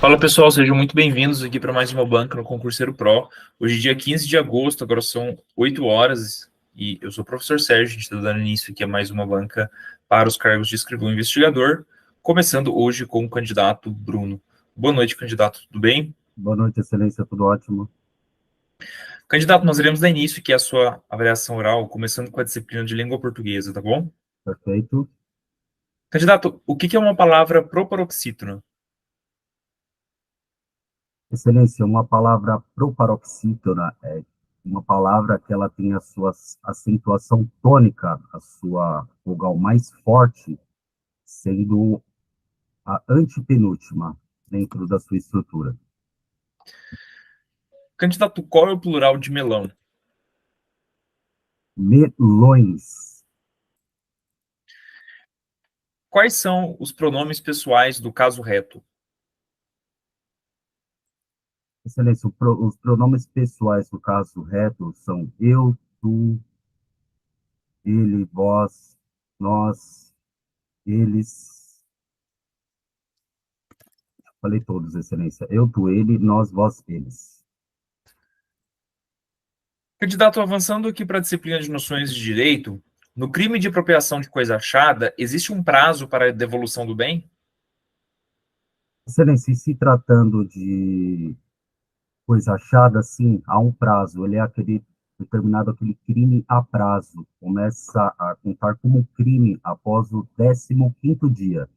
Fala pessoal, sejam muito bem-vindos aqui para mais uma banca no Concurseiro Pro. Hoje, dia 15 de agosto, agora são 8 horas e eu sou o professor Sérgio. A gente está dando início aqui a mais uma banca para os cargos de escrivão investigador, começando hoje com o candidato Bruno. Boa noite, candidato, tudo bem? Boa noite, excelência, tudo ótimo. Candidato, nós iremos dar início aqui à sua avaliação oral, começando com a disciplina de língua portuguesa, tá bom? Perfeito. Candidato, o que é uma palavra proparoxítona? Excelência, uma palavra proparoxítona é uma palavra que ela tem a sua acentuação tônica, a sua vogal mais forte, sendo a antepenúltima dentro da sua estrutura. Candidato, qual é o plural de melão? Melões. Quais são os pronomes pessoais do caso reto? Excelência, os pronomes pessoais do caso reto são eu, tu, ele, vós, nós, eles. Falei todos, excelência. Eu, tu, ele, nós, vós, eles. Candidato, avançando aqui para a disciplina de noções de direito, no crime de apropriação de coisa achada, existe um prazo para a devolução do bem? Excelência, e se tratando de coisa achada, sim, há um prazo. Ele é aquele determinado aquele crime a prazo. Começa a contar como crime após o 15º dia.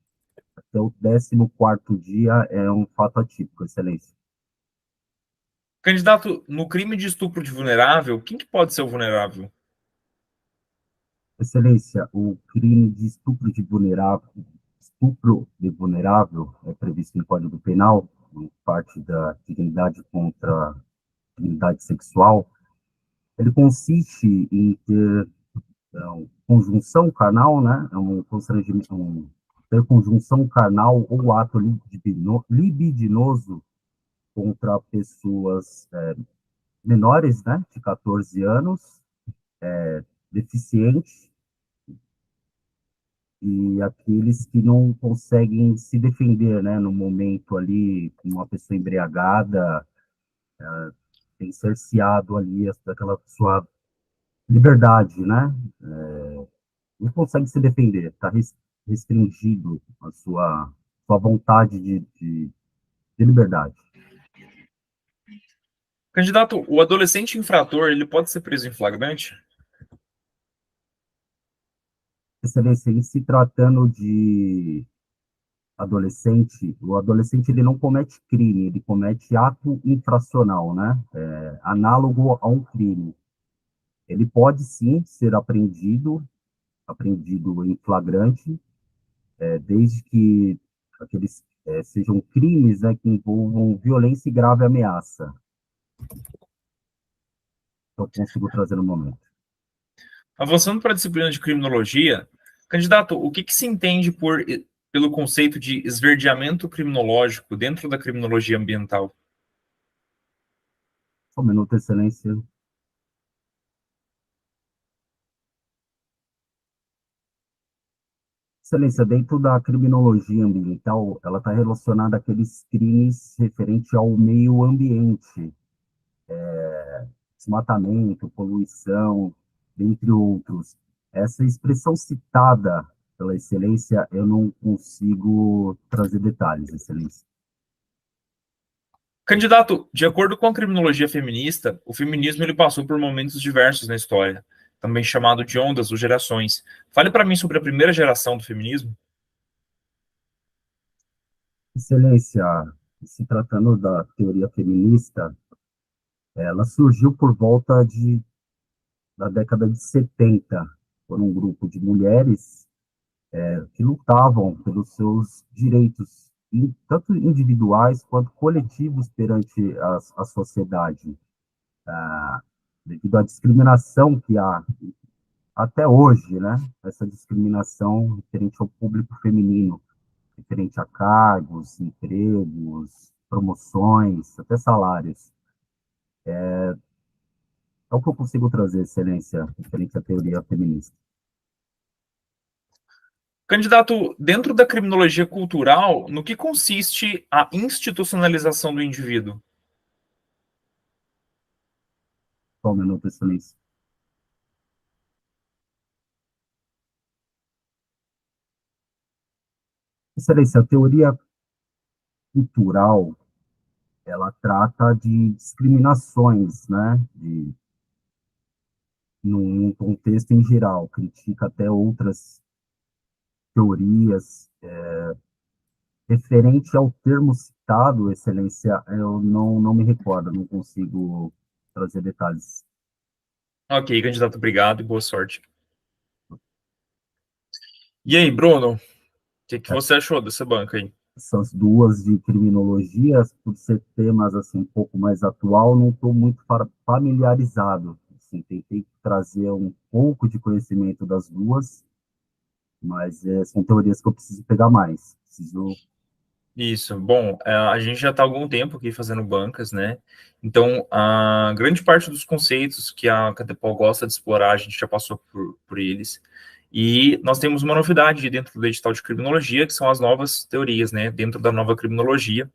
Até o 14º dia é um fato atípico, excelência. Candidato, no crime de estupro de vulnerável, quem que pode ser o vulnerável? Excelência, o crime de estupro de vulnerável é previsto no Código Penal, em parte da dignidade contra a dignidade sexual. Ele consiste em ter conjunção carnal, né? É um constrangimento, ter conjunção carnal ou ato libidinoso contra pessoas menores, né? De 14 anos, deficientes, e aqueles que não conseguem se defender, né? No momento ali, com uma pessoa embriagada, tem cerceado ali daquela sua liberdade, né? Não consegue se defender, está restringido a sua vontade de liberdade. Candidato, o adolescente infrator, ele pode ser preso em flagrante? Excelência, em se tratando de adolescente, o adolescente ele não comete crime, ele comete ato infracional, né? Análogo a um crime. Ele pode sim ser apreendido em flagrante, desde que aqueles sejam crimes, né, que envolvam violência e grave ameaça. Eu consigo trazer no momento. Avançando para a disciplina de criminologia, candidato, o que se entende pelo conceito de esverdeamento criminológico dentro da criminologia ambiental? Só um minuto, excelência. Excelência, dentro da criminologia ambiental, ela está relacionada àqueles crimes referentes ao meio ambiente, desmatamento, poluição, dentre outros. Essa expressão citada pela excelência, eu não consigo trazer detalhes, excelência. Candidato, de acordo com a criminologia feminista, o feminismo ele passou por momentos diversos na história, também chamado de ondas ou gerações. Fale para mim sobre a primeira geração do feminismo. Excelência, se tratando da teoria feminista, ela surgiu por volta da década de 70, por um grupo de mulheres que lutavam pelos seus direitos, tanto individuais quanto coletivos perante a sociedade, devido à discriminação que há até hoje, né? Essa discriminação referente ao público feminino, referente a cargos, empregos, promoções, até salários. É o que eu consigo trazer, excelência, referente à teoria feminista. Candidato, dentro da criminologia cultural, no que consiste a institucionalização do indivíduo? Só um minuto, excelência. Excelência, a teoria cultural, ela trata de discriminações, né, num contexto em geral, critica até outras teorias. Referente ao termo citado, excelência, eu não me recordo, não consigo trazer detalhes. Ok, candidato, obrigado e boa sorte. E aí, Bruno, o que você achou dessa banca aí? Essas duas de criminologia, por ser temas assim um pouco mais atual, não estou muito familiarizado. Assim, tentei trazer um pouco de conhecimento das duas, mas são teorias que eu preciso pegar mais. Preciso. Isso, bom, a gente já está há algum tempo aqui fazendo bancas, né? Então, a grande parte dos conceitos que a Catepol gosta de explorar, a gente já passou por eles. E nós temos uma novidade dentro do edital de criminologia, que são as novas teorias, né? Dentro da nova criminologia.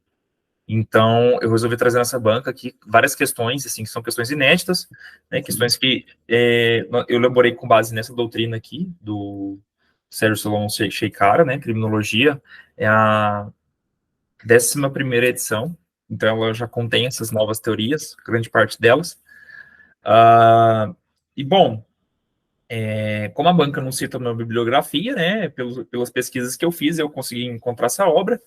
Então, eu resolvi trazer nessa banca aqui várias questões, assim, que são questões inéditas, né? Questões que eu elaborei com base nessa doutrina aqui, do Sérgio Solon Sheikara, né? Criminologia. É a 11ª edição, então ela já contém essas novas teorias, grande parte delas. E, bom, como a banca não cita uma bibliografia, né, pelas pesquisas que eu fiz, eu consegui encontrar essa obra,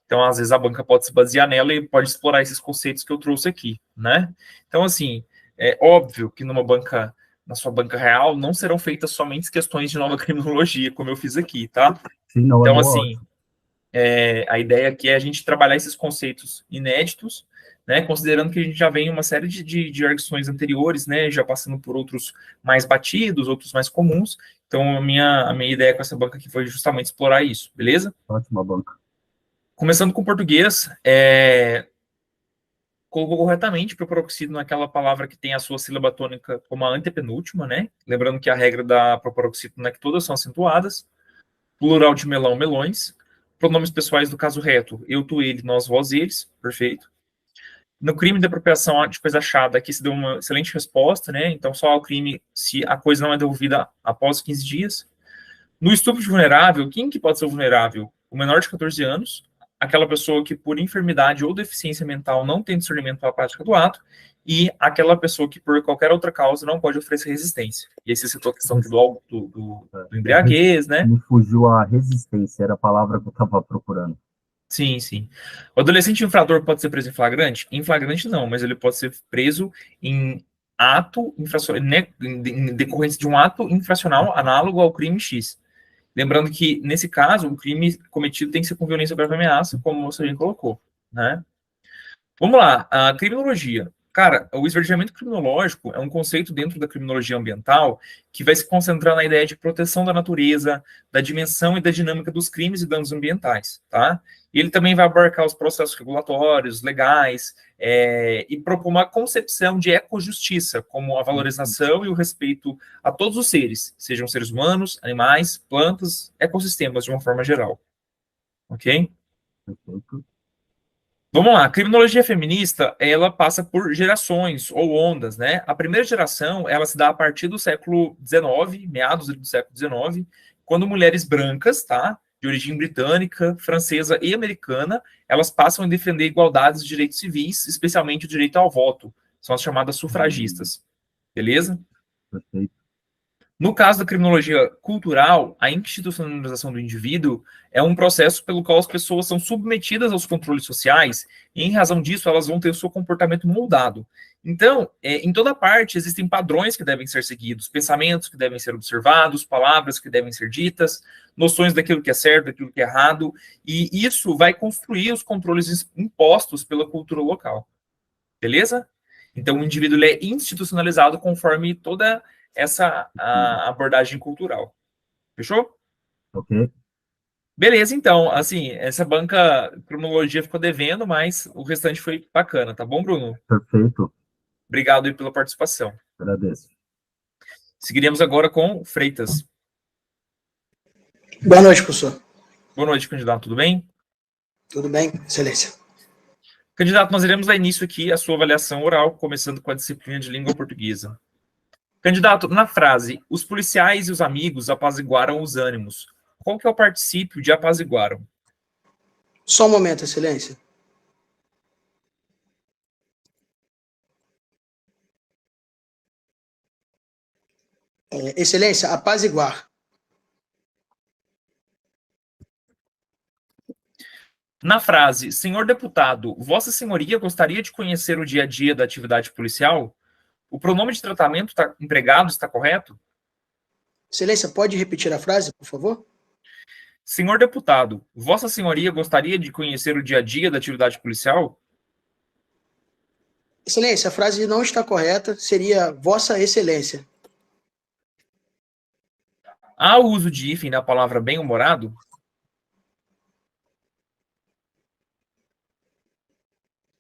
então, às vezes, a banca pode se basear nela e pode explorar esses conceitos que eu trouxe aqui, né? Então, assim, é óbvio que na sua banca real, não serão feitas somente questões de nova criminologia, como eu fiz aqui, tá? Sim, não, é Então, boa, assim, ótimo. a ideia aqui é a gente trabalhar esses conceitos inéditos, né, considerando que a gente já vem uma série de arguições anteriores, né, já passando por outros mais batidos, outros mais comuns. Então, a minha ideia com essa banca aqui foi justamente explorar isso, beleza? Ótima banca. Começando com o português, colocou corretamente proparoxítona naquela palavra que tem a sua sílaba tônica como a antepenúltima, né? Lembrando que a regra da proparoxítona é que todas são acentuadas. Plural de melão, melões. Pronomes pessoais do caso reto, eu, tu, ele, nós, vós, eles. Perfeito. No crime de apropriação de coisa achada, aqui se deu uma excelente resposta, né? Então, só o crime se a coisa não é devolvida após 15 dias. No estupro de vulnerável, quem que pode ser vulnerável? O menor de 14 anos, aquela pessoa que por enfermidade ou deficiência mental não tem discernimento para a prática do ato, e aquela pessoa que por qualquer outra causa não pode oferecer resistência. E aí você citou a questão do embriaguez, né? Me fugiu a resistência, era a palavra que eu estava procurando. Sim, sim. O adolescente infrator pode ser preso em flagrante? Em flagrante não, mas ele pode ser preso em ato infracional, né, em decorrência de um ato infracional análogo ao crime X. Lembrando que, nesse caso, o crime cometido tem que ser com violência ou grave ameaça, como você já colocou, né? Vamos lá, a criminologia. Cara, o esverdeamento criminológico é um conceito dentro da criminologia ambiental que vai se concentrar na ideia de proteção da natureza, da dimensão e da dinâmica dos crimes e danos ambientais, tá? E ele também vai abarcar os processos regulatórios, legais, e propor uma concepção de ecojustiça, como a valorização e o respeito a todos os seres, sejam seres humanos, animais, plantas, ecossistemas de uma forma geral, ok? Perfeito. Vamos lá, a criminologia feminista, ela passa por gerações ou ondas, né? A primeira geração, ela se dá a partir do século XIX, meados do século XIX, quando mulheres brancas, tá? De origem britânica, francesa e americana, elas passam a defender igualdades de direitos civis, especialmente o direito ao voto. São as chamadas sufragistas, beleza? Perfeito. No caso da criminologia cultural, a institucionalização do indivíduo é um processo pelo qual as pessoas são submetidas aos controles sociais e, em razão disso, elas vão ter o seu comportamento moldado. Então, em toda parte, existem padrões que devem ser seguidos, pensamentos que devem ser observados, palavras que devem ser ditas, noções daquilo que é certo, daquilo que é errado, e isso vai construir os controles impostos pela cultura local. Beleza? Então, o indivíduo ele é institucionalizado conforme toda essa abordagem cultural. Fechou? Ok, Beleza, então, assim, essa banca cronologia ficou devendo, mas o restante foi bacana, tá bom, Bruno? perfeito. Obrigado aí pela participação. Agradeço. Seguiremos agora com Freitas. Boa noite, professor. Boa noite, candidato. Tudo bem? Tudo bem, excelência. Candidato, nós iremos dar início aqui à sua avaliação oral, começando com a disciplina de língua portuguesa. Candidato, na frase, os policiais e os amigos apaziguaram os ânimos. Qual que é o particípio de apaziguaram? Só um momento, excelência. Excelência, apaziguar. Na frase, senhor deputado, Vossa Senhoria gostaria de conhecer o dia a dia da atividade policial? O pronome de tratamento empregado está correto? Excelência, pode repetir a frase, por favor? Senhor deputado, Vossa Senhoria gostaria de conhecer o dia a dia da atividade policial? Excelência, a frase não está correta, seria Vossa Excelência. Há o uso de hífen na palavra bem-humorado?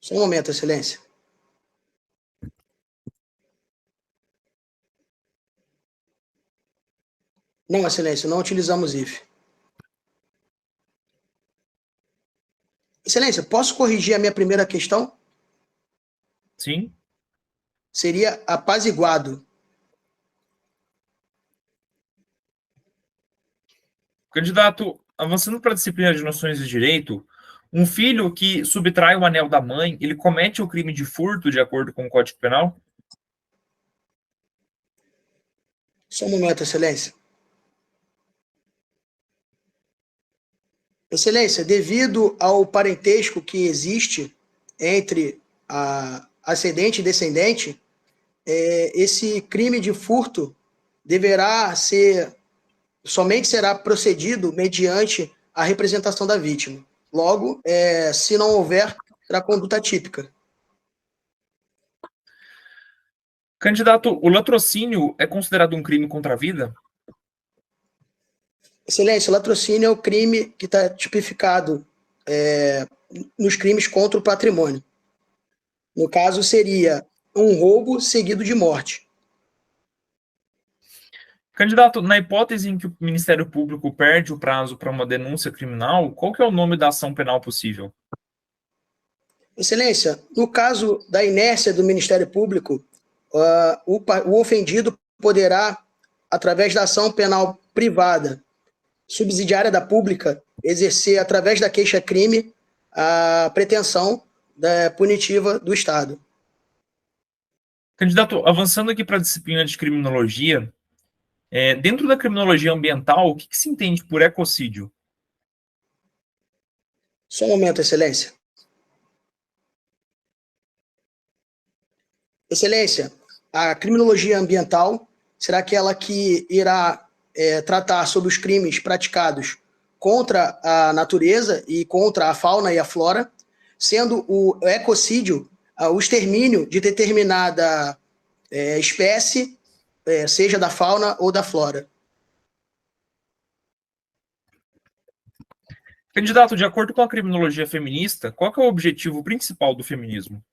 Só um momento, excelência. Não, excelência, não utilizamos if. Excelência, posso corrigir a minha primeira questão? Sim. Seria apaziguado. Candidato, avançando para a disciplina de noções de direito, um filho que subtrai o anel da mãe, ele comete o crime de furto de acordo com o Código Penal? Só um momento, excelência. Excelência, devido ao parentesco que existe entre a ascendente e descendente, esse crime de furto somente será procedido mediante a representação da vítima. Logo, se não houver, será conduta típica. Candidato, o latrocínio é considerado um crime contra a vida? Excelência, o latrocínio é o crime que está tipificado nos crimes contra o patrimônio. No caso, seria um roubo seguido de morte. Candidato, na hipótese em que o Ministério Público perde o prazo para uma denúncia criminal, qual que é o nome da ação penal possível? Excelência, no caso da inércia do Ministério Público, o ofendido poderá, através da ação penal privada, subsidiária da pública, exercer, através da queixa-crime, a pretensão punitiva do Estado. Candidato, avançando aqui para a disciplina de criminologia, dentro da criminologia ambiental, o que se entende por ecocídio? Só um momento, excelência. Excelência, a criminologia ambiental será aquela que irá tratar sobre os crimes praticados contra a natureza e contra a fauna e a flora, sendo o ecocídio o extermínio de determinada espécie, seja da fauna ou da flora. Candidato, de acordo com a criminologia feminista, qual que é o objetivo principal do feminismo?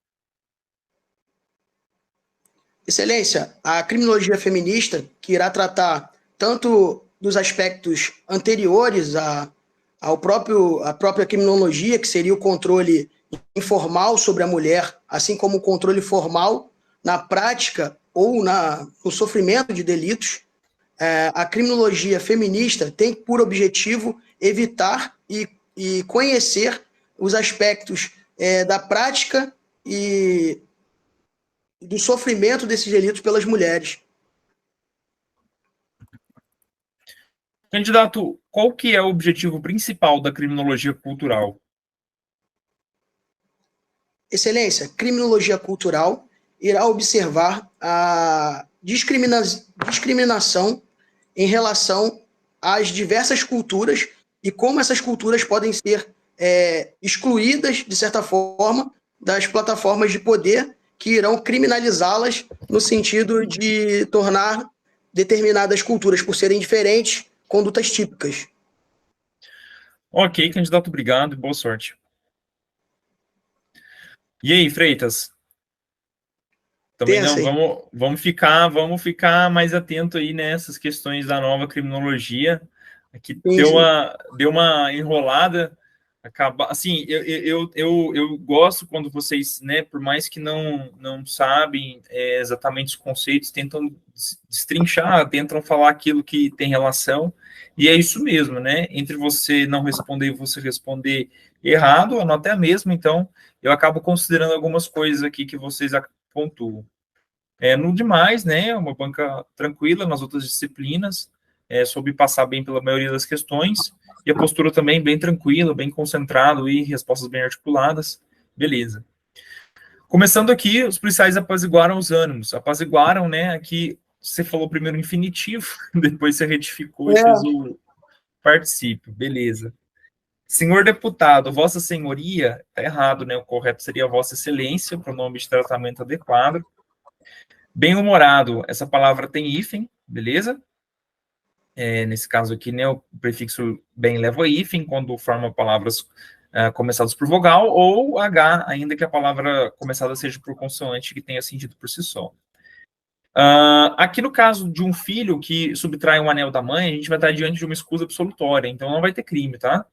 Excelência, a criminologia feminista, que irá tratar tanto dos aspectos anteriores à própria criminologia, que seria o controle informal sobre a mulher, assim como o controle formal na prática ou no sofrimento de delitos, a criminologia feminista tem por objetivo evitar e conhecer os aspectos da prática e do sofrimento desses delitos pelas mulheres. Candidato, qual que é o objetivo principal da criminologia cultural? Excelência, criminologia cultural irá observar a discriminação em relação às diversas culturas e como essas culturas podem ser excluídas, de certa forma, das plataformas de poder que irão criminalizá-las no sentido de tornar determinadas culturas, por serem diferentes, condutas típicas. Ok, candidato, obrigado e boa sorte. E aí, Freitas? Também não, vamos ficar mais atento aí nessas questões da nova criminologia, Aqui Sim, deu uma enrolada. Assim, eu gosto quando vocês, né, por mais que não sabem exatamente os conceitos, tentam destrinchar, tentam falar aquilo que tem relação, e é isso mesmo, né? Entre você não responder e você responder errado, a nota é a mesma, então eu acabo considerando algumas coisas aqui que vocês pontuam. No demais, né, uma banca tranquila nas outras disciplinas, soube passar bem pela maioria das questões, e a postura também bem tranquila, bem concentrado e respostas bem articuladas, beleza. Começando aqui, os policiais apaziguaram os ânimos, apaziguaram, né, aqui você falou primeiro infinitivo, depois você retificou e fez o particípio, beleza. Senhor deputado, Vossa Senhoria, tá errado, né, o correto seria Vossa Excelência, pronome de tratamento adequado. Bem-humorado, essa palavra tem hífen, beleza? Nesse caso aqui, né, o prefixo bem leva hífen quando forma palavras começadas por vogal, ou H, ainda que a palavra começada seja por consoante que tenha sentido por si só. Aqui no caso de um filho que subtrai um anel da mãe, a gente vai estar diante de uma escusa absolutória, então não vai ter crime, tá?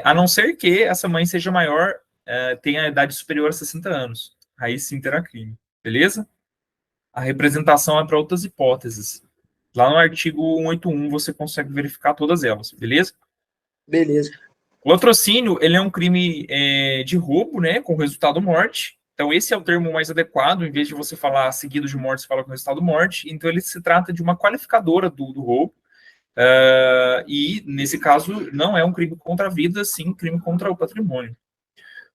A não ser que essa mãe seja maior, tenha a idade superior a 60 anos. Aí sim terá crime, beleza? A representação é para outras hipóteses. Lá no artigo 181 você consegue verificar todas elas, beleza? Beleza. O latrocínio, ele é um crime de roubo, né, com resultado morte. Então esse é o termo mais adequado, em vez de você falar seguido de morte, você fala com resultado morte. Então ele se trata de uma qualificadora do roubo. E nesse caso não é um crime contra a vida, sim um crime contra o patrimônio.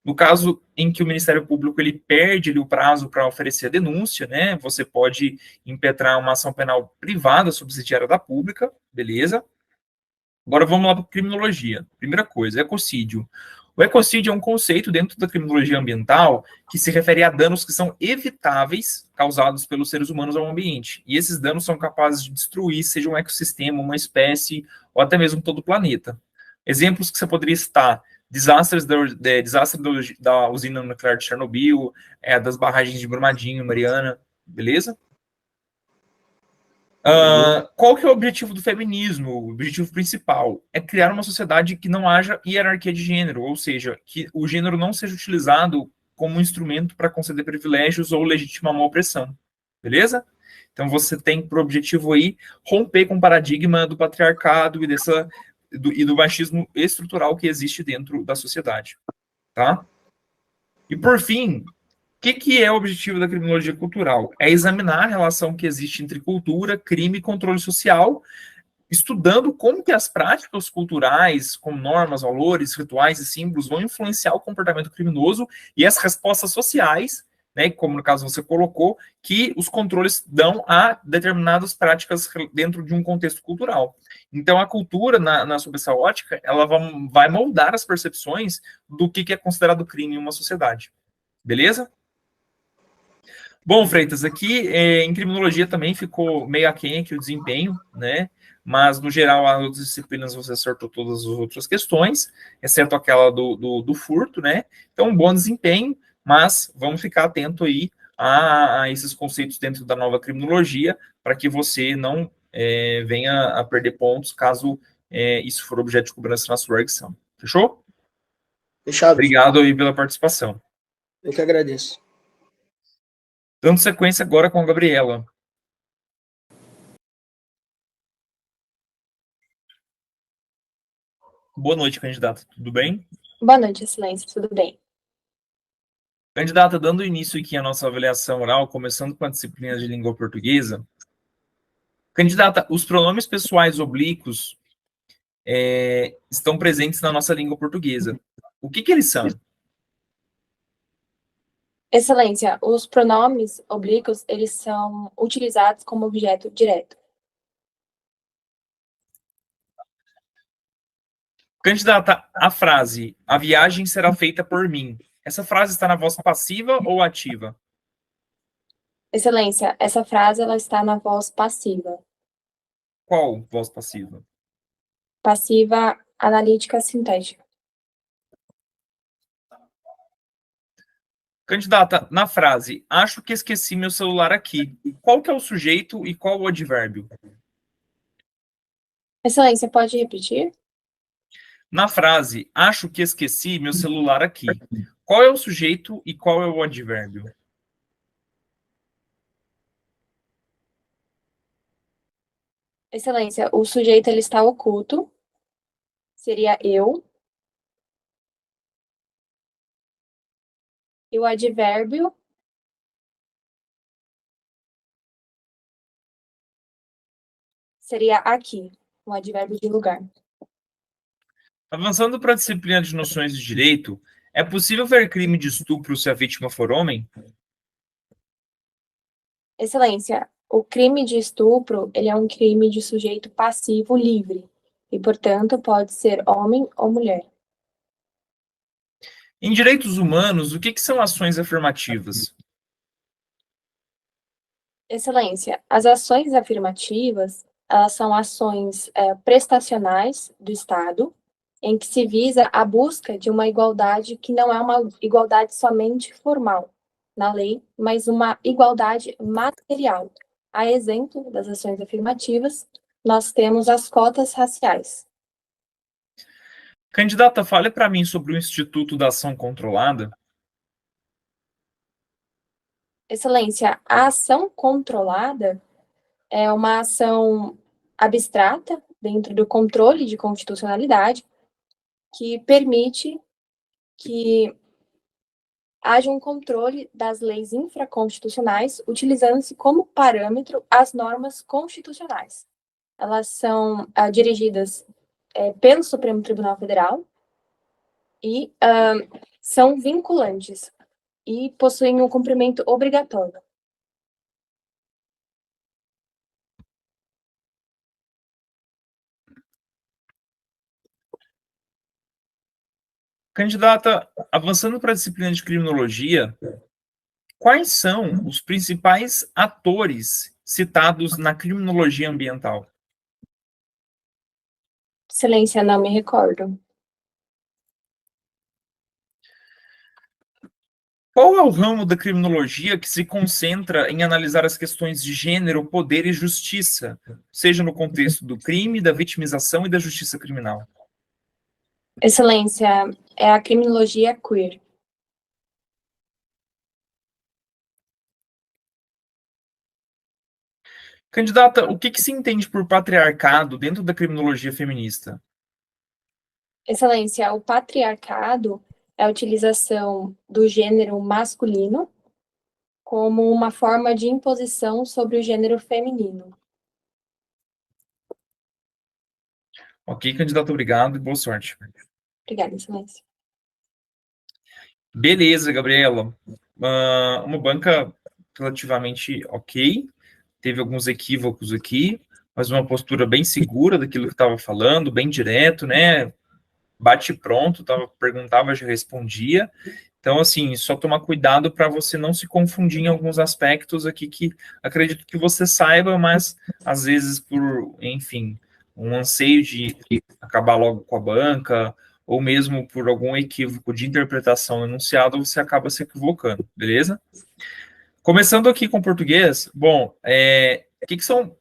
No caso em que o Ministério Público ele perde o prazo para oferecer a denúncia, né, você pode impetrar uma ação penal privada subsidiária da pública, beleza? Agora vamos lá para a criminologia. Primeira coisa, ecocídio. O ecocídio é um conceito dentro da criminologia ambiental que se refere a danos que são evitáveis causados pelos seres humanos ao ambiente. E esses danos são capazes de destruir, seja um ecossistema, uma espécie, ou até mesmo todo o planeta. Exemplos que você poderia citar: desastre da usina nuclear de Chernobyl, das barragens de Brumadinho, Mariana, beleza? Qual que é o objetivo do feminismo? O objetivo principal é criar uma sociedade que não haja hierarquia de gênero, ou seja, que o gênero não seja utilizado como instrumento para conceder privilégios ou legitimar uma opressão, beleza? Então você tem por objetivo aí romper com o paradigma do patriarcado e do machismo estrutural que existe dentro da sociedade, tá? E por fim, o que é o objetivo da criminologia cultural? É examinar a relação que existe entre cultura, crime e controle social, estudando como que as práticas culturais, como normas, valores, rituais e símbolos, vão influenciar o comportamento criminoso e as respostas sociais, né, como no caso você colocou, que os controles dão a determinadas práticas dentro de um contexto cultural. Então, a cultura, sob essa ótica, ela vai moldar as percepções do que é considerado crime em uma sociedade. Beleza? Bom, Freitas, aqui em criminologia também ficou meio aquém aqui o desempenho, né? Mas, no geral, as outras disciplinas você acertou todas as outras questões, exceto aquela do furto, né? Então, um bom desempenho, mas vamos ficar atento aí a esses conceitos dentro da nova criminologia, para que você não venha a perder pontos caso isso for objeto de cobrança na sua erguição. Fechou? Fechado. Obrigado aí pela participação. Eu que agradeço. Dando sequência agora com a Gabriela. Boa noite, candidata. Tudo bem? Boa noite, Excelência. Tudo bem? Candidata, dando início aqui à nossa avaliação oral, começando com a disciplina de língua portuguesa. Candidata, os pronomes pessoais oblíquos estão presentes na nossa língua portuguesa. O que eles são? Excelência, os pronomes oblíquos, eles são utilizados como objeto direto. Candidata, a frase, a viagem será feita por mim. Essa frase está na voz passiva ou ativa? Excelência, essa frase ela está na voz passiva. Qual voz passiva? Passiva analítica sintética. Candidata, na frase, acho que esqueci meu celular aqui. Qual que é o sujeito e qual o advérbio? Excelência, pode repetir? Na frase, acho que esqueci meu celular aqui, qual é o sujeito e qual é o advérbio? Excelência, o sujeito ele está oculto, seria eu, e o advérbio seria aqui, um advérbio de lugar. Avançando para a disciplina de noções de direito, é possível ver crime de estupro se a vítima for homem? Excelência, o crime de estupro, ele é um crime de sujeito passivo livre, e, portanto, pode ser homem ou mulher. Em direitos humanos, o que são ações afirmativas? Excelência, as ações afirmativas, elas são ações prestacionais do Estado, em que se visa a busca de uma igualdade que não é uma igualdade somente formal na lei, mas uma igualdade material. A exemplo das ações afirmativas, nós temos as cotas raciais. Candidata, fale para mim sobre o Instituto da Ação Controlada. Excelência, a ação controlada é uma ação abstrata dentro do controle de constitucionalidade que permite que haja um controle das leis infraconstitucionais, utilizando-se como parâmetro as normas constitucionais. Elas são dirigidas pelo Supremo Tribunal Federal e são vinculantes e possuem um cumprimento obrigatório. Candidata, avançando para a disciplina de criminologia, quais são os principais atores citados na criminologia ambiental? Excelência, não me recordo. Qual é o ramo da criminologia que se concentra em analisar as questões de gênero, poder e justiça, seja no contexto do crime, da vitimização e da justiça criminal? Excelência, é a criminologia queer. Candidata, o que se entende por patriarcado dentro da criminologia feminista? Excelência, o patriarcado é a utilização do gênero masculino como uma forma de imposição sobre o gênero feminino. Ok, candidato, obrigado e boa sorte. Obrigada, Excelência. Beleza, Gabriela. Uma banca relativamente ok, teve alguns equívocos aqui, mas uma postura bem segura daquilo que estava falando, bem direto, né? Bate pronto, perguntava, já respondia. Então, assim, só tomar cuidado para você não se confundir em alguns aspectos aqui que acredito que você saiba, mas às vezes por, enfim, um anseio de acabar logo com a banca, ou mesmo por algum equívoco de interpretação no enunciado, você acaba se equivocando, beleza? Começando aqui com português, bom, o que são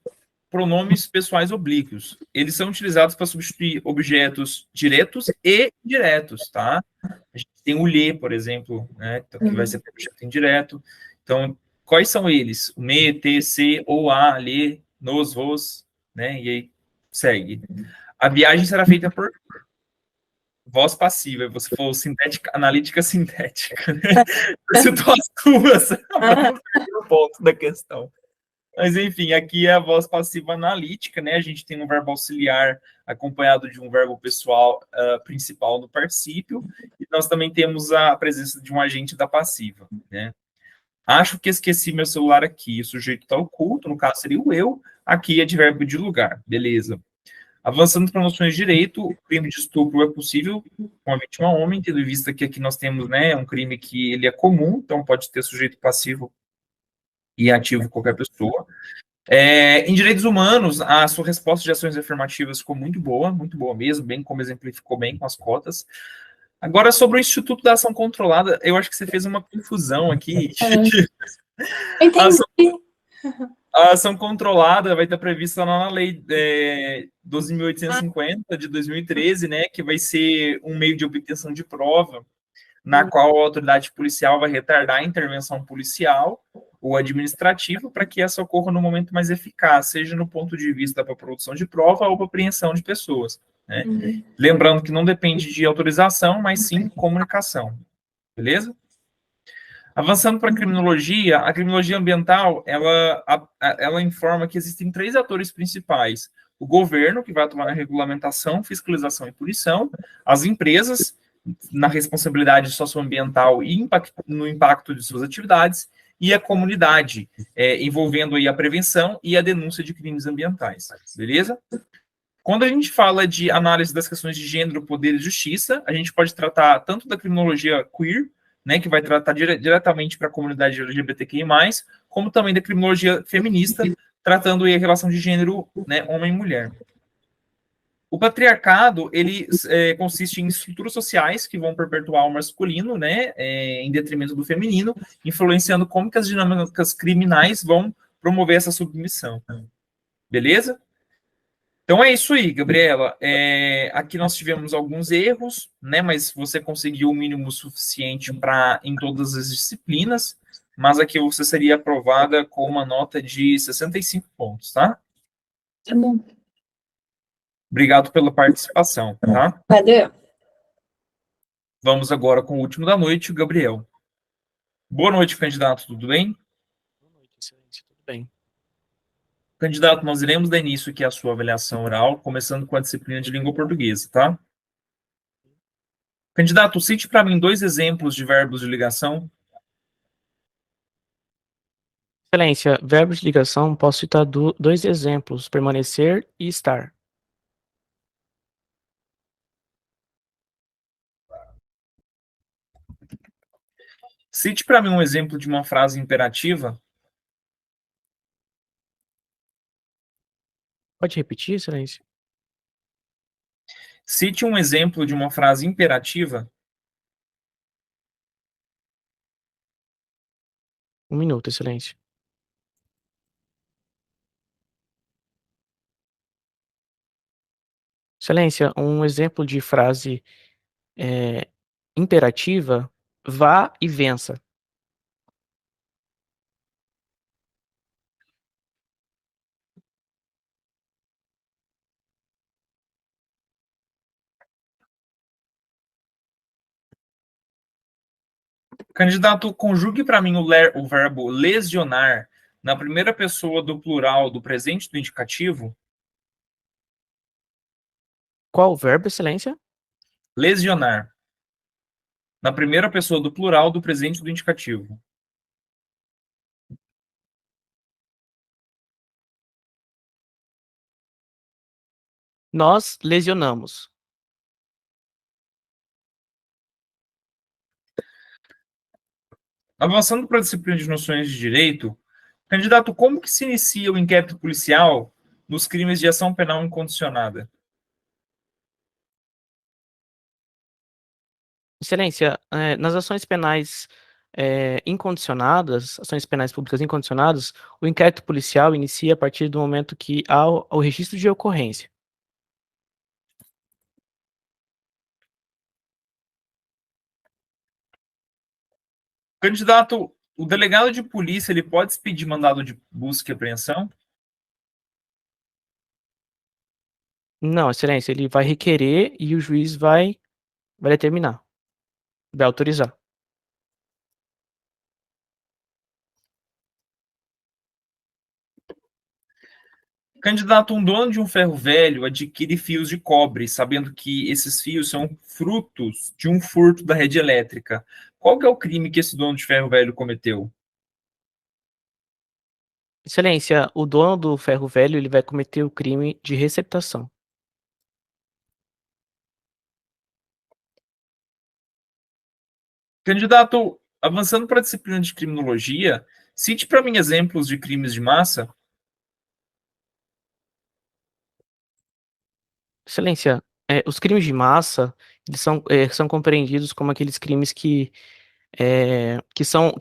pronomes pessoais oblíquos? Eles são utilizados para substituir objetos diretos e indiretos, tá? A gente tem o lhe, por exemplo, né, que vai ser objeto indireto. Então, quais são eles? O me, te, se, ou, a, lhe, nos, vos, né? E aí segue. A viagem será feita por voz passiva. Você falou sintética, analítica sintética, né? Você citou as duas para o ponto da questão. Mas, enfim, aqui é a voz passiva analítica, né? A gente tem um verbo auxiliar acompanhado de um verbo pessoal principal no particípio, e nós também temos a presença de um agente da passiva, né? Acho que esqueci meu celular aqui, o sujeito está oculto, no caso seria o eu, aqui é de verbo de lugar, beleza. Avançando para noções de direito, o crime de estupro é possível com a vítima homem, tendo em vista que aqui nós temos, né, um crime que ele é comum, então pode ter sujeito passivo e ativo qualquer pessoa. Em direitos humanos, a sua resposta de ações afirmativas ficou muito boa mesmo, bem como exemplificou bem com as cotas. Agora, sobre o Instituto da Ação Controlada, eu acho que você fez uma confusão aqui. Entendi. A ação controlada vai estar prevista lá na Lei 12.850 de 2013, né, que vai ser um meio de obtenção de prova, na qual a autoridade policial vai retardar a intervenção policial ou administrativa para que essa ocorra no momento mais eficaz, seja no ponto de vista para produção de prova ou para apreensão de pessoas, né? Lembrando que não depende de autorização, mas sim comunicação, beleza? Avançando para a criminologia ambiental, ela informa que existem 3 atores principais: o governo, que vai atuar na regulamentação, fiscalização e punição; as empresas, na responsabilidade socioambiental e no impacto de suas atividades; e a comunidade, envolvendo aí a prevenção e a denúncia de crimes ambientais, beleza? Quando a gente fala de análise das questões de gênero, poder e justiça, a gente pode tratar tanto da criminologia queer, né, que vai tratar diretamente para a comunidade LGBTQI+, como também da criminologia feminista, tratando aí a relação de gênero, né, homem e mulher. O patriarcado, ele consiste em estruturas sociais que vão perpetuar o masculino, né, em detrimento do feminino, influenciando como que as dinâmicas criminais vão promover essa submissão. Beleza? Então é isso aí, Gabriela. Aqui nós tivemos alguns erros, né, mas você conseguiu o mínimo suficiente em todas as disciplinas, mas aqui você seria aprovada com uma nota de 65 pontos, tá? Tá bom. Obrigado pela participação, tá? Cadê? Vamos agora com o último da noite, o Gabriel. Boa noite, candidato, tudo bem? Boa noite, excelente, tudo bem. Candidato, nós iremos dar início aqui à sua avaliação oral, começando com a disciplina de língua portuguesa, tá? Candidato, cite para mim 2 exemplos de verbos de ligação. Excelência, verbos de ligação, posso citar 2 exemplos, permanecer e estar. Cite para mim um exemplo de uma frase imperativa. Pode repetir, excelência? Cite um exemplo de uma frase imperativa. 1 minuto, excelência. Excelência, um exemplo de frase imperativa, vá e vença. Candidato, conjugue para mim o verbo lesionar na primeira pessoa do plural do presente do indicativo. Qual o verbo, excelência? Lesionar. Na primeira pessoa do plural do presente do indicativo. Nós lesionamos. Avançando para a disciplina de noções de direito, candidato, como que se inicia o inquérito policial nos crimes de ação penal incondicionada? Excelência, nas ações penais incondicionadas, ações penais públicas incondicionadas, o inquérito policial inicia a partir do momento que há o registro de ocorrência. Candidato, o delegado de polícia ele pode expedir mandado de busca e apreensão? Não, excelência, ele vai requerer e o juiz vai determinar, vai autorizar. Candidato, um dono de um ferro velho adquire fios de cobre, sabendo que esses fios são frutos de um furto da rede elétrica. Qual que é o crime que esse dono de ferro velho cometeu? Excelência, o dono do ferro velho ele vai cometer o crime de receptação. Candidato, avançando para a disciplina de criminologia, cite para mim exemplos de crimes de massa. Excelência, os crimes de massa eles são compreendidos como aqueles crimes que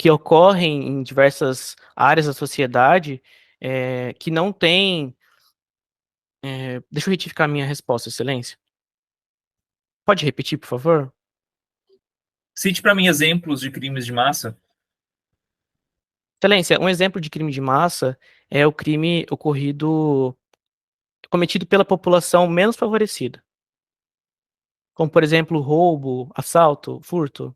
ocorrem em diversas áreas da sociedade que não tem... deixa eu retificar minha resposta, Excelência. Pode repetir, por favor? Cite para mim exemplos de crimes de massa. Excelência, um exemplo de crime de massa é o crime cometido pela população menos favorecida. Como, por exemplo, roubo, assalto, furto.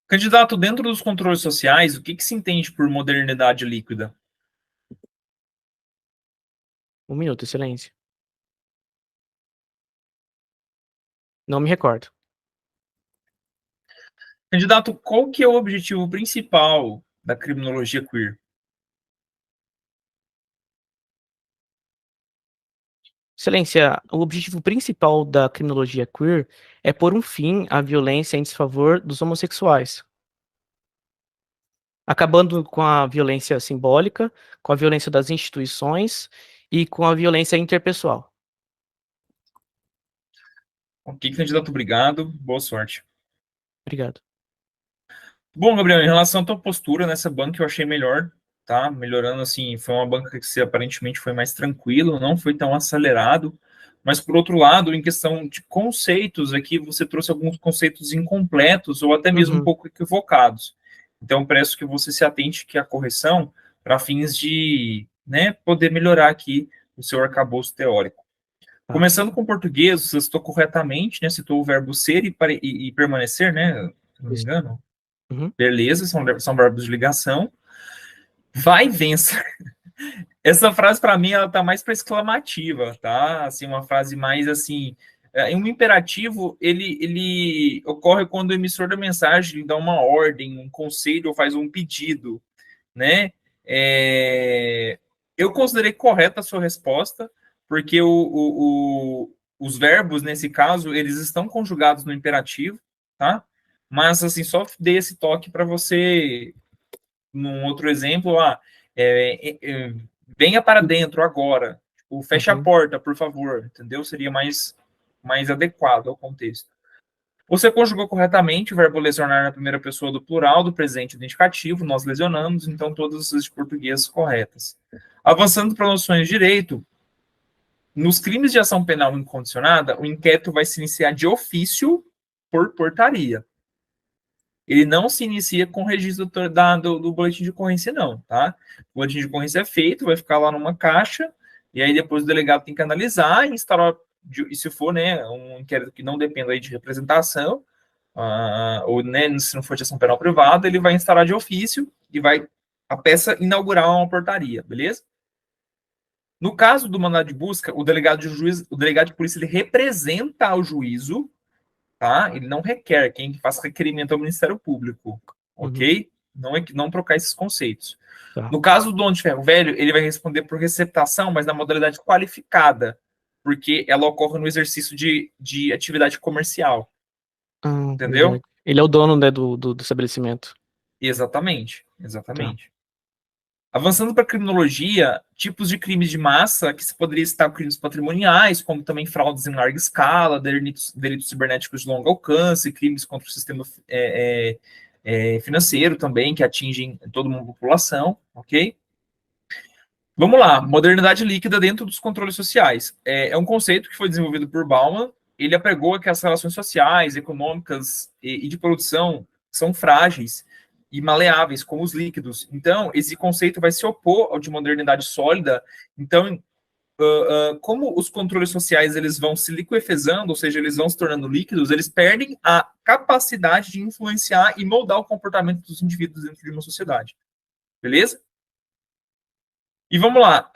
Candidato, dentro dos controles sociais, o que se entende por modernidade líquida? Um minuto, Excelência. Não me recordo. Candidato, qual que é o objetivo principal da criminologia queer? Excelência, o objetivo principal da criminologia queer é pôr um fim à violência em desfavor dos homossexuais, acabando com a violência simbólica, com a violência das instituições e com a violência interpessoal. Ok, candidato, obrigado. Boa sorte. Obrigado. Bom, Gabriel, em relação à tua postura nessa banca, eu achei melhor, tá? Melhorando, assim, foi uma banca que você aparentemente foi mais tranquilo, não foi tão acelerado, mas, por outro lado, em questão de conceitos, aqui você trouxe alguns conceitos incompletos ou até mesmo um pouco equivocados. Então, peço que você se atente que a correção para fins de, né, poder melhorar aqui o seu arcabouço teórico. Tá. Começando com o português, você citou corretamente, né? Citou o verbo ser e permanecer, né? Se não me engano. Beleza, são verbos de ligação. Vai e vença. Essa frase, para mim, ela tá mais para exclamativa, tá? Assim, uma frase mais assim... Um imperativo, ele ocorre quando o emissor da mensagem dá uma ordem, um conselho ou faz um pedido, né? Eu considerei correta a sua resposta, porque os verbos, nesse caso, eles estão conjugados no imperativo, tá? Mas, assim, só dei esse toque para você, num outro exemplo, venha para dentro agora, tipo, feche a porta, por favor, entendeu? Seria mais adequado ao contexto. Você conjugou corretamente o verbo lesionar na primeira pessoa do plural do presente indicativo, nós lesionamos, então todas as de português corretas. Avançando para noções de direito, nos crimes de ação penal incondicionada, o inquérito vai se iniciar de ofício por portaria. Ele não se inicia com o registro do boletim de ocorrência, não, tá? O boletim de ocorrência é feito, vai ficar lá numa caixa, e aí depois o delegado tem que analisar e instaurar, e se for, né, um inquérito que não dependa aí de representação, ou, né, se não for de ação penal privada, ele vai instaurar de ofício e vai a peça inaugurar uma portaria, beleza? No caso do mandado de busca, o delegado de polícia, ele representa ao juízo, tá? Ele não requer, quem faz requerimento é o Ministério Público, ok? Não trocar esses conceitos. Tá. No caso do dono de ferro velho, ele vai responder por receptação, mas na modalidade qualificada, porque ela ocorre no exercício de atividade comercial. Entendeu? Verdade. Ele é o dono, né, do estabelecimento. Exatamente. Tá. Avançando para a criminologia, tipos de crimes de massa, que se poderia citar crimes patrimoniais, como também fraudes em larga escala, delitos cibernéticos de longo alcance, crimes contra o sistema financeiro também, que atingem toda uma população, ok? Vamos lá, modernidade líquida dentro dos controles sociais. É um conceito que foi desenvolvido por Bauman. Ele apregou que as relações sociais, econômicas e de produção são frágeis e maleáveis, como os líquidos. Então, esse conceito vai se opor ao de modernidade sólida. Então, como os controles sociais eles vão se liquefesando, ou seja, eles vão se tornando líquidos, eles perdem a capacidade de influenciar e moldar o comportamento dos indivíduos dentro de uma sociedade. Beleza? E vamos lá.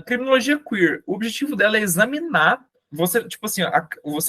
Criminologia queer, o objetivo dela é examinar, você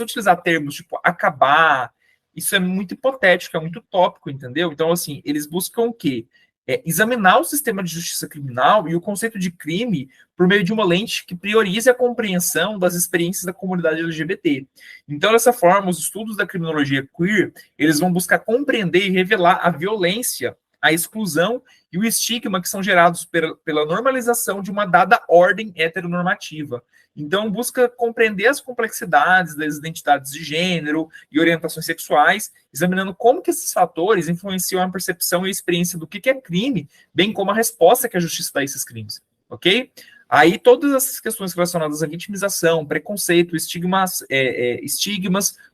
utilizar termos tipo acabar, isso é muito hipotético, é muito tópico, entendeu? Então, assim, eles buscam o quê? Examinar o sistema de justiça criminal e o conceito de crime por meio de uma lente que priorize a compreensão das experiências da comunidade LGBT. Então, dessa forma, os estudos da criminologia queer, eles vão buscar compreender e revelar a violência a exclusão e o estigma que são gerados pela normalização de uma dada ordem heteronormativa. Então, busca compreender as complexidades das identidades de gênero e orientações sexuais, examinando como que esses fatores influenciam a percepção e a experiência do que é crime, bem como a resposta que a justiça dá a esses crimes, ok? Aí, todas essas questões relacionadas à vitimização, preconceito, estigmas,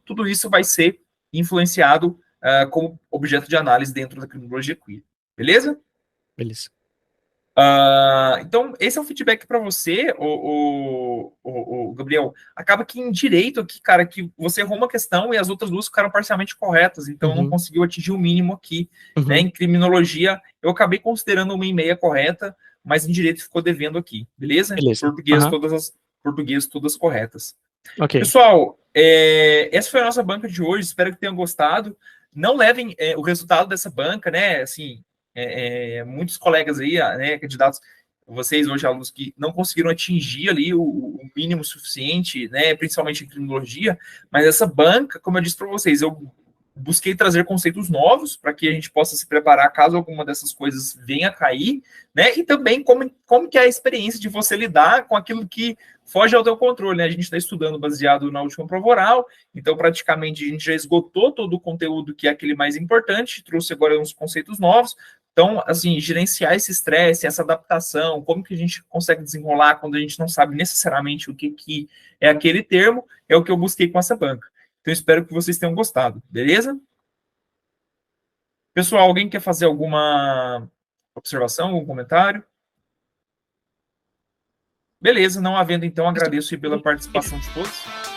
tudo isso vai ser influenciado como objeto de análise dentro da criminologia queer. Beleza? Beleza. Então, esse é o feedback para você, o Gabriel. Acaba que em direito aqui, cara, que você errou uma questão e as outras duas ficaram parcialmente corretas, então não conseguiu atingir o mínimo aqui. Né? Em criminologia, eu acabei considerando 1,5 correta, mas em direito ficou devendo aqui, beleza? Português, todas corretas. Okay. Pessoal, essa foi a nossa banca de hoje, espero que tenham gostado. Não levem o resultado dessa banca, né? Assim, muitos colegas aí, né, candidatos, vocês hoje, alunos que não conseguiram atingir ali o mínimo suficiente, né, principalmente em criminologia, mas essa banca, como eu disse para vocês, eu busquei trazer conceitos novos para que a gente possa se preparar caso alguma dessas coisas venha a cair, né, e também como que é a experiência de você lidar com aquilo que foge ao teu controle, né, a gente está estudando baseado na última prova oral, então praticamente a gente já esgotou todo o conteúdo que é aquele mais importante, trouxe agora uns conceitos novos. Então, assim, gerenciar esse estresse, essa adaptação, como que a gente consegue desenrolar quando a gente não sabe necessariamente o que é aquele termo, é o que eu busquei com essa banca. Então, espero que vocês tenham gostado, beleza? Pessoal, alguém quer fazer alguma observação, algum comentário? Beleza, não havendo, então, agradeço pela participação de todos.